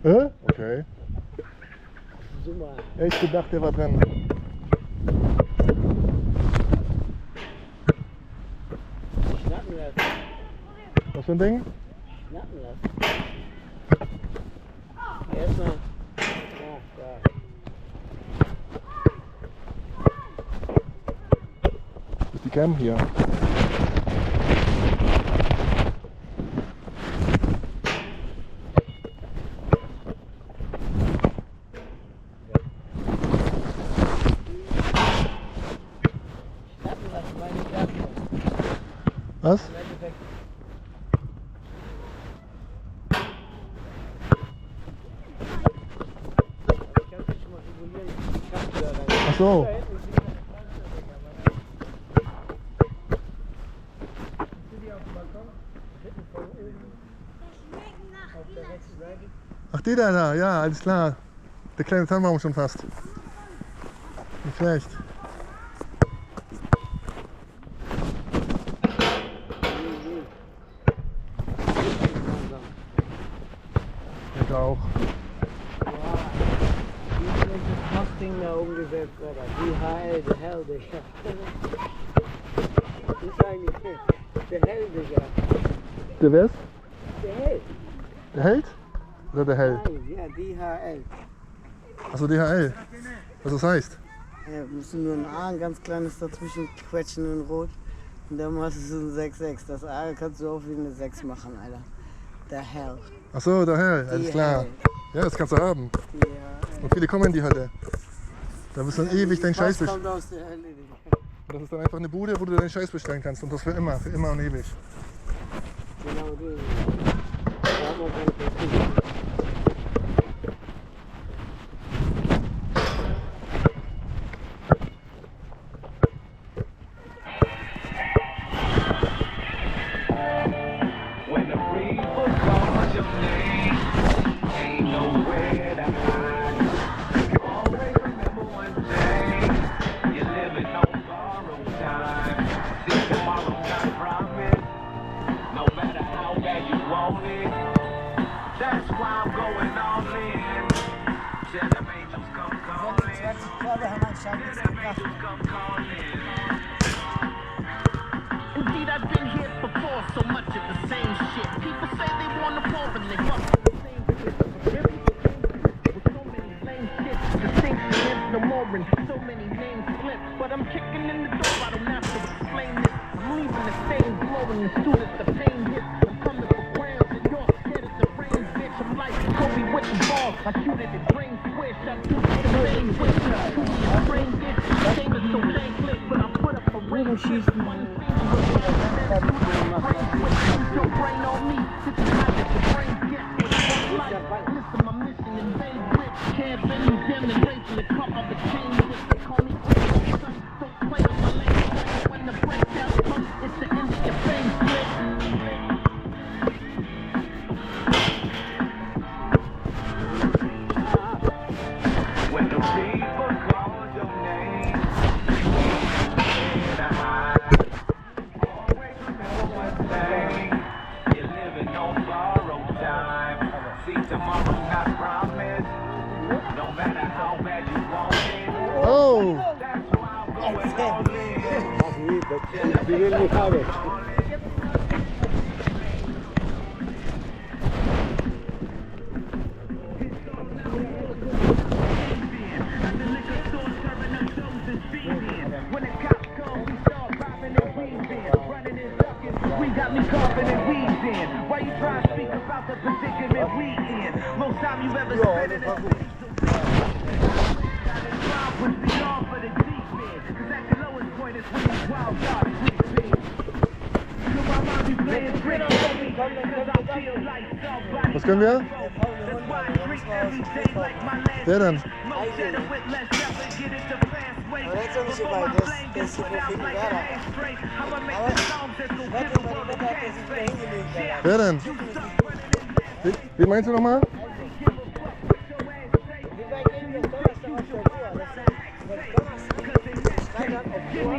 Okay. Super. Echt gedacht, der war dran. Schnappen lassen. Was für ein Ding? Schnappen lassen. Erstmal. Ja, da. Das ist die Cam hier. Schnappen lassen, meine Klasse. Was? Im Endeffekt. Ich kann dich schon mal regulieren, die Kraftführer rein. Ach so. Da hinten ist wieder eine Pflanze, siehst du die auf dem Balkon? Hinten von oben. Auf der rechten Seite. Ach, die da, ja, alles klar. Der kleine Tannenbaum schon fast. Nicht schlecht. Ich auch. Wow. Wie ist das Mustang da umgesetzt, Alter? DHL, der Hell, Digga. Das ist eigentlich der Hell, Digga. Der wär's? Der Hell. Der Held? Oder der Hell? Nein, ja, DHL. Achso, DHL. Was das heißt? Ja, wir müssen nur ein A, ein ganz kleines dazwischen quetschen in Rot. Und dann machst du so ein 6-6. Das A kannst du auch wie eine 6 machen, Alter. Der Hell. Achso, der Hell, alles klar. Ja, das kannst du haben. DHL. Und viele kommen in die Halle. Da wirst du dann ewig deinen Scheiß Was bestellen. kommt aus der Hölle, Digga? Das ist dann einfach eine Bude, wo du deinen Scheiß bestellen kannst. Und das für immer und ewig. Genau, du. Da hat man keine Perspektive. Indeed, I've been here before, so much of the same shit. People say they want to pour and they fuck with the same shit. With so many lame shit, distinction is no more and so many names split. But I'm kicking in the door, I don't have to explain this. I'm leaving the same glowing as soon as the pain hits. I'm coming for grams and you're scared of the rain, bitch. I'm like Kobe with the ball, I shoot it and brain squish. I do the same switch, I shoot it and brain ditch. The game is so thankless, but I put up a ring. She's one your brain on me, this is how your brain gets. Listen, my mission in vain grip. Can't bend you demonstration the cup of the chain which they call me. Don't play on my language. When the breakdown comes, it's the end of your fame slip. When the people call your name, you're living on borrowed time. See, tomorrow's not promised. No matter how bad you want it. Oh! That's why I'm going all in. Die will nicht haben. When the cops come, we start robbing and weaving, running and ducking. We got me coughing and wheezing. Why you trying to speak about the predicament we in? Most time you ever spent in a city. Was beyond for the deep end. 'Cause at the lowest point is when these wild thoughts creep in. So my mind be playing tricks on me, 'cause I feel like somebody. Was können wir? That's why I drink every day like my last. Wer denn? Most better with less effort, get it the fast way. Aber jetzt ist Before überall my das flame ist gets so put out viel like Gala. an ashtray. How I make Aber the songs that go warte, give the meine world a Mutter hat gas sich da face. hingelegt. Wer denn? Wen meinst du nochmal? Wie weit gehen wir Donnerstag aus der Tür? Das ist Donnerstag. Freitag auf Tour.